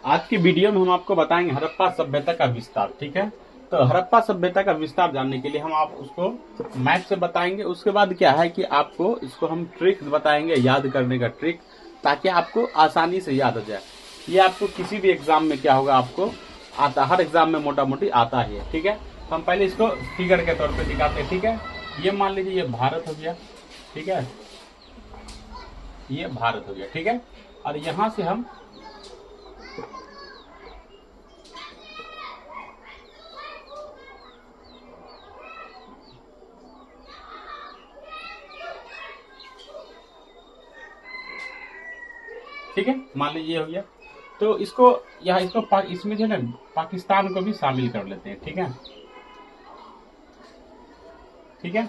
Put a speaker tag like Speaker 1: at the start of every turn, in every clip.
Speaker 1: आज की वीडियो में हम आपको बताएंगे हड़प्पा सभ्यता का विस्तार। ठीक है, तो हड़प्पा सभ्यता का विस्तार जानने के लिए हम आप उसको मैप से बताएंगे। उसके बाद क्या है कि आपको इसको हम ट्रिक बताएंगे, याद करने का ट्रिक, ताकि आपको आसानी से याद हो जाए। ये आपको किसी भी एग्जाम में क्या होगा, आपको आता, हर एग्जाम में मोटा मोटी आता ही है। ठीक है, तो हम पहले इसको फिगर के तौर पे दिखाते हैं। ठीक है, ये मान लीजिए ये भारत हो गया। ठीक है, ये भारत हो गया। ठीक है, और यहां से हम ठीक है, मान लीजिए हो गया, तो इसको यहाँ इसमें जो है ना पाकिस्तान को भी शामिल कर लेते हैं। ठीक है, ठीक है,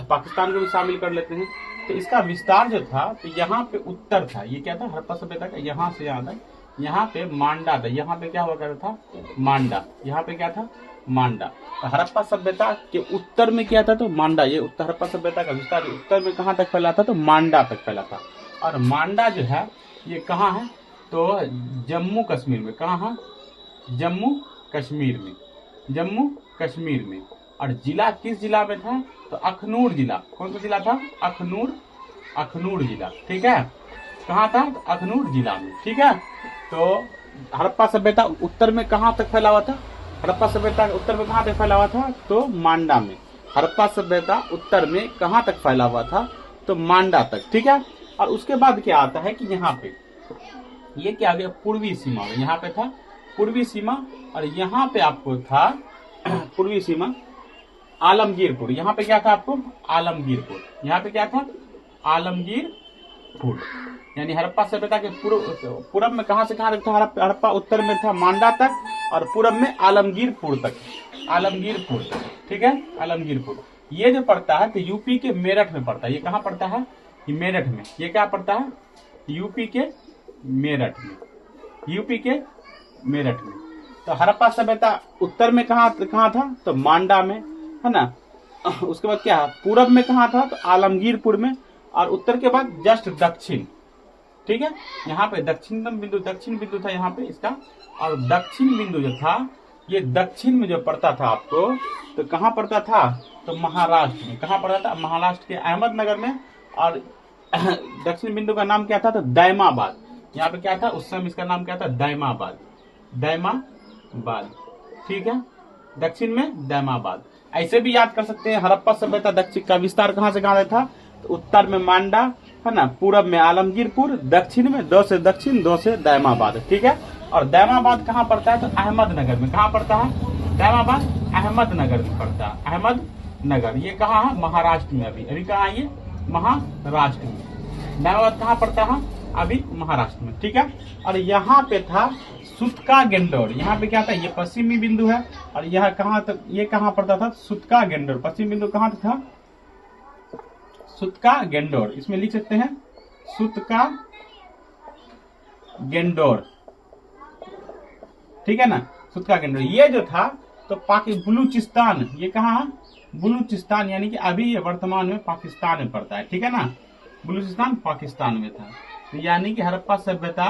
Speaker 1: पाकिस्तान को भी शामिल कर लेते हैं। तो इसका विस्तार जो था, तो यहाँ पे उत्तर था, ये क्या था हड़प्पा सभ्यता का, यहाँ से यहाँ तक, यहाँ पे मांडा था। यहाँ पे क्या हुआ करता था, मांडा। यहाँ पे क्या था, मांडा। तो हड़प्पा सभ्यता के उत्तर में क्या था, तो मांडा। ये उत्तर हड़प्पा सभ्यता का विस्तार उत्तर में कहाँ तक फैला था, तो मांडा तक फैला था। और मांडा जो है ये कहाँ है, तो जम्मू कश्मीर में। कहाँ है, जम्मू कश्मीर में, जम्मू कश्मीर में। और जिला किस जिला में था, तो अखनूर जिला। कौन सा जिला था, अखनूर, अखनूर जिला। ठीक है, कहाँ था, तो अखनूर जिला में। ठीक है, तो हड़प्पा सभ्यता उत्तर में कहाँ तक फैला हुआ था, हड़प्पा सभ्यता उत्तर में कहाँ तक फैला हुआ था, तो मांडा में। हड़प्पा सभ्यता उत्तर में कहाँ तक फैला हुआ था, तो मांडा तक। ठीक है, और उसके बाद क्या आता है कि यहाँ पे ये क्या आ गया, पूर्वी सीमा में। यहाँ पे था पूर्वी सीमा, और यहाँ पे आपको था पूर्वी सीमा आलमगीरपुर। यहाँ पे क्या था आपको, आलमगीरपुर। यहाँ पे क्या था, आलमगीरपुर। यानी हड़प्पा सभ्यता के पूर्व में कहाँ से कहाँ तक था, हड़प्पा उत्तर में था मांडा तक, और पूर्व में आलमगीरपुर तक, आलमगीरपुर तक। ठीक है, आलमगीरपुर। ये जो पड़ता है तो यूपी के मेरठ में पड़ता है। ये कहाँ पड़ता है, ये मेरठ में। ये क्या पड़ता है, यूपी के मेरठ में, यूपी के मेरठ में। तो हड़प्पा सभ्यता उत्तर में कहाँ था, तो मांडा में, है ना। उसके बाद क्या है, पूरब में कहाँ था, तो आलमगीरपुर में। और उत्तर के बाद जस्ट दक्षिण। ठीक है, यहाँ पे दक्षिण बिंदु था यहाँ पे इसका। और दक्षिण बिंदु जो था, ये दक्षिण में जो पड़ता था आपको, तो कहाँ पड़ता था, तो महाराष्ट्र में। कहाँ पड़ता था, महाराष्ट्र के अहमदनगर में। और दक्षिण बिंदु का नाम क्या था, तो दैमाबाद। यहाँ पे क्या था उस समय, इसका नाम क्या था, दैमाबाद, दैमाबाद। ठीक है, दक्षिण में दैमाबाद। ऐसे भी याद कर सकते हैं, हड़प्पा सभ्यता दक्षिण का विस्तार कहाँ से कहाँ था, तो उत्तर में मांडा, है ना, पूरब में आलमगीरपुर, दक्षिण में दो से दक्षिण, दो से दैमाबाद। ठीक है, और दैमाबाद कहाँ पड़ता है, तो अहमदनगर में। कहाँ पड़ता है, दैमाबाद अहमदनगर में पड़ता है, अहमदनगर। ये कहाँ है, महाराष्ट्र में। अभी कहाँ है, ये महाराष्ट्र में। दैमाबाद कहाँ पड़ता है, अभी महाराष्ट्र में। ठीक है, और यहाँ पे था सुतका गेंडोर। यहाँ पे क्या था, ये पश्चिमी बिंदु है। और यह कहाँ तक, ये कहाँ पड़ता था, सुतका गेंडोर। पश्चिमी बिंदु कहाँ था, सुतका गेंडोर। इसमें लिख सकते हैं सुतका गेंडोर। ठीक है ना, सुतका गेंडोर। ये जो था तो बलूचिस्तान, ये कहाँ है, बलूचिस्तान, यानी कि अभी ये वर्तमान में पाकिस्तान में पड़ता है। ठीक है ना, बलूचिस्तान पाकिस्तान में था। तो यानी कि हड़प्पा सभ्यता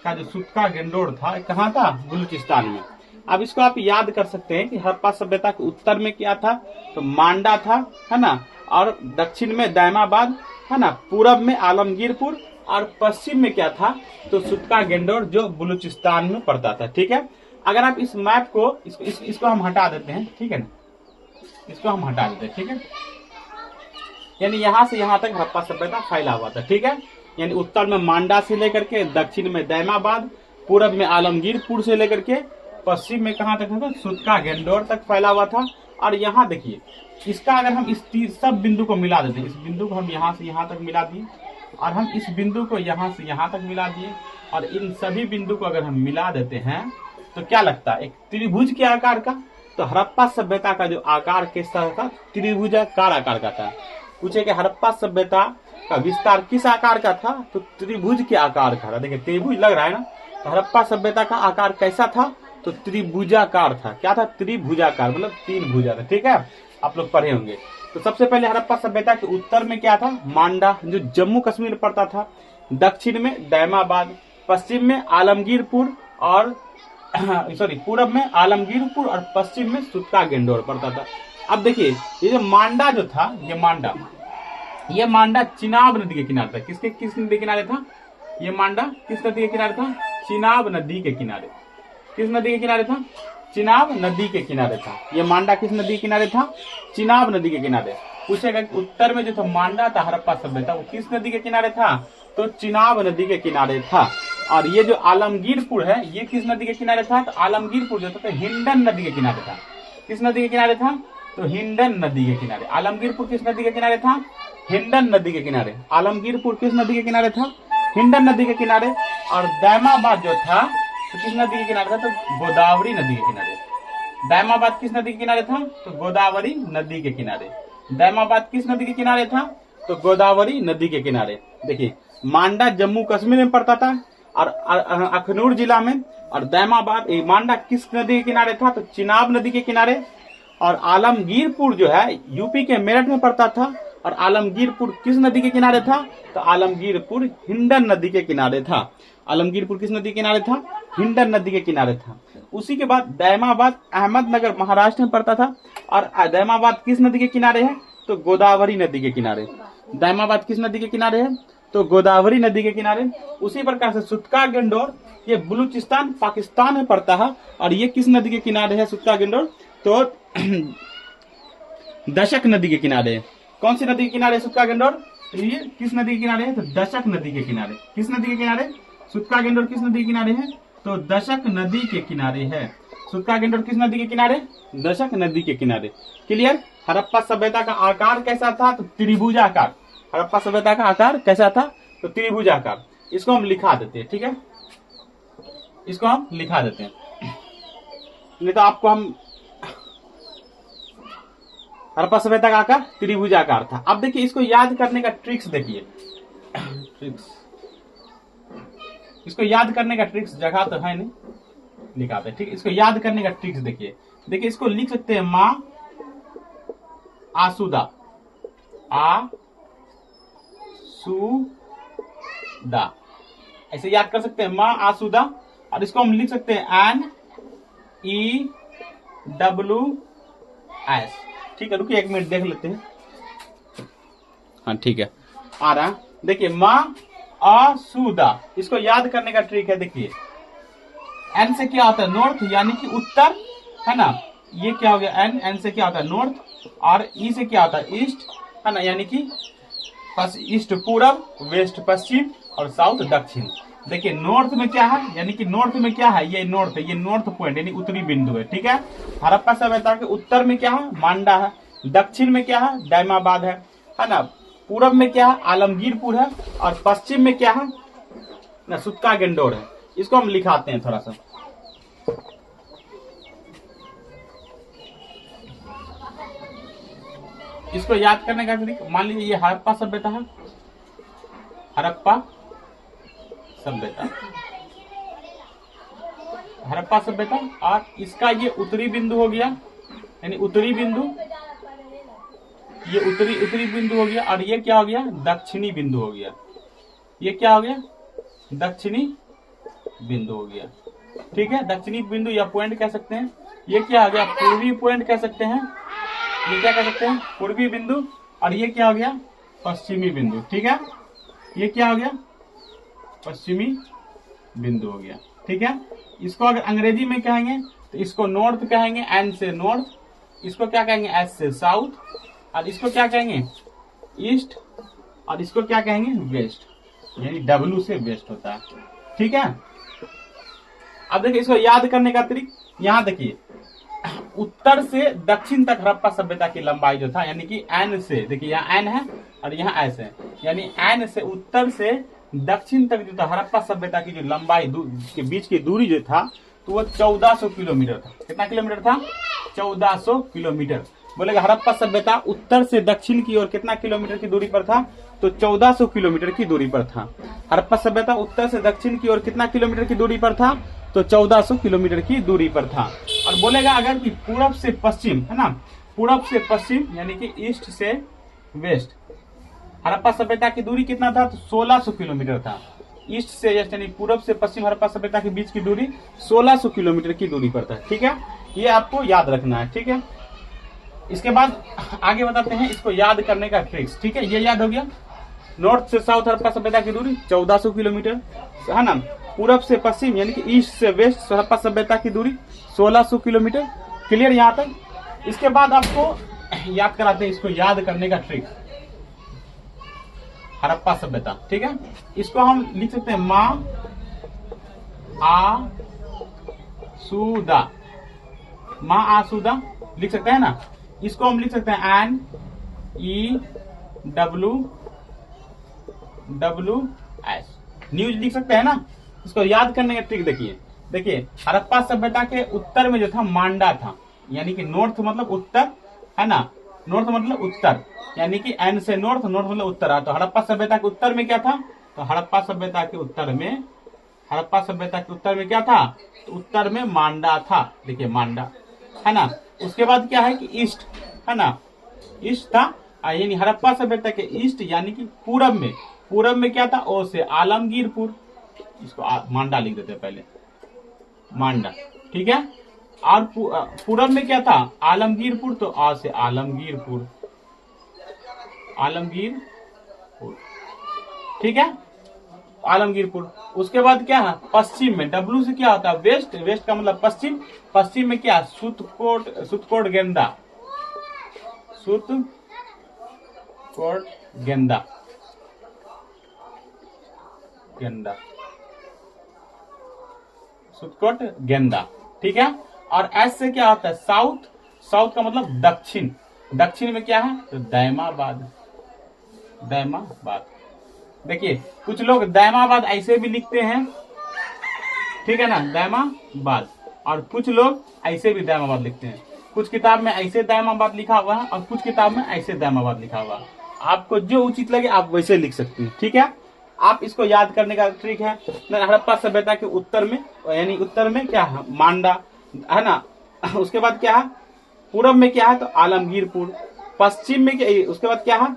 Speaker 1: का जो सुतका गेंडोर था, कहाँ था, बलूचिस्तान में। अब इसको आप याद कर सकते हैं कि हड़प्पा सभ्यता के उत्तर में क्या था, तो मांडा था, है ना, और दक्षिण में दैमाबाद, है ना, पूरब में आलमगीरपुर, और पश्चिम में क्या था, तो सुतका गेंडोर, जो बलूचिस्तान में पड़ता था। ठीक है, अगर आप इस मैप को इसको हम हटा देते हैं, ठीक है ना, इसको हम हटा देते हैं। ठीक है, यानी यहाँ से यहाँ तक हड़प्पा सभ्यता फैला हुआ था। ठीक है, यानी उत्तर में मांडा से लेकर के, दक्षिण में दैमाबाद, पूरब में आलमगीरपुर से लेकर के, पश्चिम में कहाँ तक था, सुतका गेंडोर तक फैला हुआ था। और यहाँ देखिए, इसका अगर हम इस सब बिंदु को मिला देते हैं, इस बिंदु को हम यहाँ से यहाँ तक मिला दिए, और हम इस बिंदु को यहाँ से यहाँ तक मिला दिए, और इन सभी बिंदु को अगर हम मिला देते हैं, तो क्या लगता है, एक त्रिभुज के आकार का। तो हड़प्पा सभ्यता का जो आकार किस तरह का, त्रिभुजाकार आकार का था। पूछे कि हड़प्पा सभ्यता का विस्तार किस आकार का था, तो त्रिभुज के आकार का था। देखिए त्रिभुज लग रहा है ना, तो हड़प्पा सभ्यता का आकार कैसा था, तो त्रिभुजाकार था। क्या था, त्रिभुजाकार, मतलब तीन भुजा था। ठीक है, आप लोग पढ़े होंगे। तो सबसे पहले हड़प्पा सभ्यता के उत्तर में क्या था, मांडा जो जम्मू कश्मीर पड़ता था, दक्षिण में दैमाबाद, पश्चिम में आलमगीरपुर और पूरब में आलमगीरपुर और पश्चिम में सुत्का गेंडोर पड़ता था। अब देखिए ये जो मांडा जो था, ये मांडा चिनाब नदी के किनारे था। किस नदी के किनारे था ये मांडा? किस नदी के किनारे था? चिनाब नदी के किनारे। किस नदी के किनारे था? चिनाब नदी के किनारे था। ये मांडा किस नदी के किनारे था? चिनाब नदी के किनारे। पूछेगा कि उत्तर में जो था मांडा था हड़प्पा सभ्यता, वो किस नदी के किनारे था? तो चिनाब नदी के किनारे था। और ये जो आलमगीरपुर है ये किस नदी के किनारे था? तो आलमगीरपुर जो था तो हिंडन नदी के किनारे था। किस नदी के किनारे था? तो हिंडन नदी के किनारे। आलमगीरपुर किस नदी के किनारे था? हिंडन नदी के किनारे। आलमगीरपुर किस नदी के किनारे था? हिंडन नदी के किनारे। और दैमाबाद जो था तो किस नदी के किनारे था? तो गोदावरी नदी के किनारे। दैमाबाद किस नदी के किनारे था? तो गोदावरी नदी के किनारे। दैमाबाद किस नदी के किनारे था? तो गोदावरी नदी के किनारे। देखिए मांडा जम्मू कश्मीर में पड़ता था और अखनूर जिला में, और दैमाबाद मांडा किस नदी के किनारे था? तो चिनाब नदी के किनारे। और आलमगीरपुर जो है यूपी के मेरठ में पड़ता था, और आलमगीरपुर किस नदी के किनारे था? तो आलमगीरपुर हिंडन नदी के किनारे था। आलमगीरपुर किस नदी के किनारे था? हिंडन नदी के किनारे था। उसी के बाद दैमाबाद अहमदनगर महाराष्ट्र में पड़ता था, और दैमाबाद किस नदी के किनारे है? तो गोदावरी नदी के किनारे। दैमाबाद किस नदी के किनारे है? तो गोदावरी नदी के किनारे। उसी प्रकार से सुत्का गेंडोर ये बलूचिस्तान पाकिस्तान में पड़ता है, और ये किस नदी के किनारे है सुत्का गेंडोर? तो दशक नदी के किनारे है। कौन सी नदी के किनारे है सुत्का गेंडोर? ये किस नदी के किनारे है? तो दशक नदी के किनारे। किस नदी के किनारे? सुत्का गेंडोर किस नदी के किनारे है? तो दशक नदी के किनारे है। सुत्का गेंडोर किस नदी के किनारे? दशक नदी के किनारे। क्लियर? हड़प्पा सभ्यता का आकार कैसा था? तो त्रिभुजाकार। हड़प्पा सभ्यता का आकार कैसा था? तो त्रिभुजाकार। इसको हम लिखा देते हैं, ठीक है, इसको हम लिखा देते हैं, नहीं तो आपको हम हड़प्पा सभ्यता का आकार त्रिभुजाकार था। अब देखिए इसको याद करने का ट्रिक्स देखिए, इसको याद करने का ट्रिक्स जगह तो है नहीं, लिखाते, ठीक है। इसको याद करने का ट्रिक्स देखिए, इसको लिख सकते हैं माँ आसुदा, आसुदा, ऐसे याद कर सकते हैं माँ आसुदा। और इसको हम लिख सकते हैं NEWS, ठीक है। रुकिए एक मिनट देख लेते हैं, हाँ ठीक है आ रहा। देखिए माँ आसुदा, इसको याद करने का ट्रिक है। देखिए एन से क्या होता है? नॉर्थ, यानी कि उत्तर, है ना। ये क्या हो गया? एन से क्या होता है? नॉर्थ। और ई से क्या होता है? ईस्ट, है ना, यानी कि ईस्ट पूरब, वेस्ट पश्चिम, और साउथ दक्षिण। देखिए नॉर्थ में क्या है? यानी कि नॉर्थ में क्या है? ये नॉर्थ है, ये नॉर्थ पॉइंट यानी उत्तरी बिंदु है, ठीक है। हड़प्पा सभ्यता के उत्तर में क्या है? मांडा है। दक्षिण में क्या है? दैमाबाद है ना। पूरब में क्या है? आलमगीरपुर है। और पश्चिम में क्या है ना? सुत्का गेंडोर है। इसको हम लिखाते हैं थोड़ा सा। इसको याद करने का तरीका, मान लीजिए ये हड़प्पा सभ्यता है, हड़प्पा सभ्यता, हड़प्पा सभ्यता, और इसका ये उत्तरी बिंदु हो गया, यानी उत्तरी बिंदु, ये उत्तरी बिंदु हो गया। और ये क्या हो गया? दक्षिणी बिंदु हो गया। ये क्या हो गया? दक्षिणी बिंदु हो गया, ठीक है। दक्षिणी बिंदु या पॉइंट कह सकते हैं। ये क्या हो गया? पूर्वी पॉइंट कह सकते हैं। ये क्या कह सकते हैं? पूर्वी बिंदु। और ये क्या हो गया? पश्चिमी बिंदु, ठीक है। ये क्या हो गया? पश्चिमी बिंदु हो गया, ठीक है। इसको अगर अंग्रेजी में कहेंगे तो इसको नॉर्थ कहेंगे, एन से नॉर्थ। इसको क्या कहेंगे? एस से साउथ। और इसको क्या कहेंगे? ईस्ट। और इसको क्या कहेंगे? वेस्ट, यानी डब्ल्यू से वेस्ट होता है, ठीक है। अब देखिए इसको याद करने का तरीका, यहाँ देखिए उत्तर से दक्षिण तक हड़प्पा सभ्यता की लंबाई जो था, यानी कि एन से, देखिए यहाँ एन है और यहाँ एस है, यानी एन से उत्तर से दक्षिण तक जो था हड़प्पा सभ्यता की जो लंबाई के बीच की दूरी जो था, तो वो 1400 किलोमीटर था। कितना किलोमीटर था? 1400 किलोमीटर। बोलेगा हड़प्पा सभ्यता उत्तर से दक्षिण की ओर कितना किलोमीटर की दूरी पर था? तो 1400 किलोमीटर की दूरी पर था। हड़प्पा सभ्यता उत्तर से दक्षिण की ओर कितना किलोमीटर की दूरी पर था? तो 1400 किलोमीटर की दूरी पर था। और बोलेगा अगर कि पूरब से पश्चिम, है ना, पूरब से पश्चिम यानी कि ईस्ट से वेस्ट हड़प्पा सभ्यता की दूरी कितना था? तो 1600 किलोमीटर था। ईस्ट से वेस्ट यानी पूरब से पश्चिम हड़प्पा सभ्यता के बीच की दूरी 1600 किलोमीटर की दूरी पर था। ठीक है, ये आपको याद रखना है। ठीक है, इसके बाद आगे बताते हैं इसको याद करने का ट्रिक्स। ठीक है, ये याद हो गया। नॉर्थ से साउथ हड़प्पा सभ्यता की दूरी 1400 किलोमीटर है ना। पूरब से पश्चिम यानी कि ईस्ट से वेस्ट हड़प्पा सभ्यता की दूरी 1600 किलोमीटर। क्लियर यहाँ तक? इसके बाद आपको याद कराते हैं इसको याद करने का ट्रिक, हड़प्पा सभ्यता। ठीक है, इसको हम लिख सकते हैं मा आ सुदा, मा आसुदा लिख सकते हैं ना। इसको हम लिख सकते हैं N E W S, news लिख सकते हैं ना। इसको याद करने का ट्रिक देखिए हड़प्पा सभ्यता के उत्तर में जो था मांडा था, यानी कि नॉर्थ मतलब उत्तर है ना, नॉर्थ मतलब उत्तर यानी कि एन से नॉर्थ, नॉर्थ मतलब उत्तर है। तो हड़प्पा सभ्यता के उत्तर में क्या था? तो हड़प्पा सभ्यता के उत्तर में क्या था? तो उत्तर में मांडा था। देखिए मांडा है ना। उसके बाद क्या है कि ईस्ट है ना, ईस्ट था यानी हड़प्पा सभ्यता के ईस्ट यानी कि पूरब में क्या था? ओ से आलमगीरपुर, इसको मांडा लिख देते हैं पहले, मांडा। ठीक है, और पूरब में क्या था? आलमगीरपुर, तो आ से आलमगीरपुर। ठीक है, आलमगीरपुर। उसके बाद क्या है? पश्चिम में डब्लू से क्या होता है? वेस्ट, वेस्ट का मतलब पश्चिम में क्या? सुतकोट गेंदा। ठीक है, और एस से क्या होता है? साउथ का मतलब दक्षिण में क्या है? तो दैमाबाद। देखिए कुछ लोग दैमाबाद ऐसे भी लिखते हैं, ठीक है ना, दैमाबाद, और कुछ लोग ऐसे भी दैमाबाद लिखते हैं। कुछ किताब में ऐसे दैमाबाद लिखा हुआ है और कुछ किताब में ऐसे दैमाबाद लिखा हुआ है। आपको जो उचित लगे आप वैसे लिख सकते हैं। ठीक है, आप इसको याद करने का ट्रिक है। हड़प्पा सभ्यता के उत्तर में यानी उत्तर में क्या है? मांडा है ना। उसके बाद क्या है? पूरब में क्या है? तो आलमगीरपुर। पश्चिम में क्या? उसके बाद क्या है?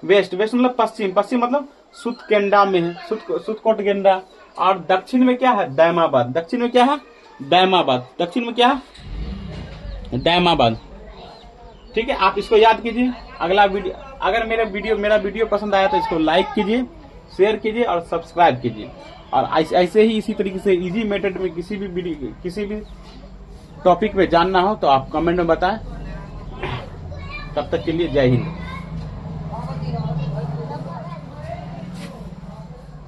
Speaker 1: वेस्ट मतलब पश्चिम मतलब सुतकेंडा में है, सुतकोटगेंडा। और दक्षिण में क्या है? दैमाबाद। दक्षिण में क्या है? दैमाबाद। ठीक है, आप इसको याद कीजिए। अगला वीडियो, अगर मेरा वीडियो पसंद आया तो इसको लाइक कीजिए, शेयर कीजिए और सब्सक्राइब कीजिए। और ऐसे ही इसी तरीके से इजी मेथड में किसी भी टॉपिक पे जानना हो तो आप कमेंट में बताएं। तब तक के लिए जय हिंद।